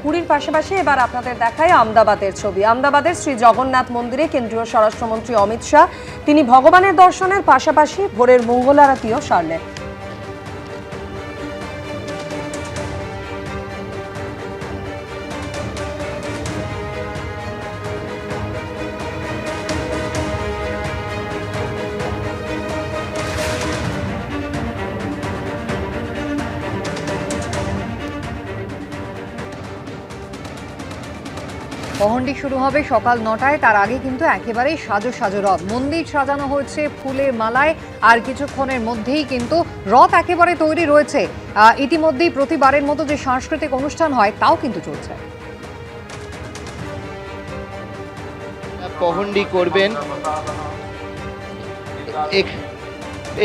পুরীর পাশাপাশি এবার আপনাদের দেখায় আমদাবাদের ছবি। আমদাবাদের শ্রী জগন্নাথ মন্দিরে কেন্দ্রীয় স্বরাষ্ট্রমন্ত্রী অমিত শাহ তিনি ভগবানের দর্শনের পাশাপাশি ভোরের মঙ্গল আরতিও সারলেন। পহণ্ডি শুরু হবে সকাল 9টায়। তার আগে কিন্তু একেবারেই সাজো সাজো রথ, মন্দির সাজানো হয়েছে ফুলের মালায়, আর কিছুক্ষণের মধ্যেই কিন্তু রথ একেবারে তৈরি রয়েছে। ইতিমধ্যেই প্রতিবারের মতো যে সাংস্কৃতিক অনুষ্ঠান হয় তাও কিন্তু চলছে। পহণ্ডি করবেন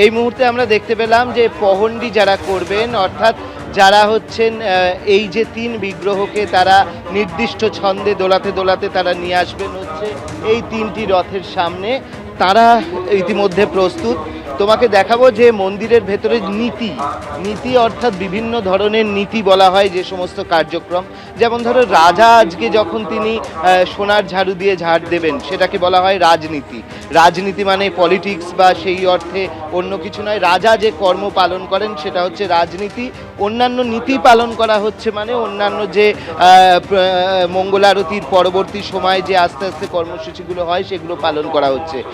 এই মুহূর্তে আমরা দেখতে পেলাম যে পহণ্ডি যারা করবেন, অর্থাৎ যারা হচ্ছেন এই যে তিন বিগ্রহকে তারা নির্দিষ্ট ছন্দে দোলাতে দোলাতে তারা নিয়ে আসবেন হচ্ছে এই তিনটি রথের সামনে, তারা ইতিমধ্যে প্রস্তুত। তোমাকে দেখাবো যে মন্দিরের ভেতরে নীতি অর্থাৎ বিভিন্ন ধরনের নীতি বলা হয় যে সমস্ত কার্যক্রম, যেমন ধরো রাজা আজকে যখন তিনি সোনার ঝাড়ু দিয়ে ঝাড় দেবেন সেটাকে বলা হয় রাজনীতি। রাজনীতি মানে পলিটিক্স বা সেই অর্থে অন্য কিছু নয়। রাজা যে কর্ম পালন করেন সেটা হচ্ছে রাজনীতি। অন্যান্য নীতি পালন করা হচ্ছে মানে অন্যান্য যে মঙ্গলারতির পরবর্তী সময় যে আস্তে আস্তে কর্মসূচিগুলো হয় সেগুলো পালন করা হচ্ছে।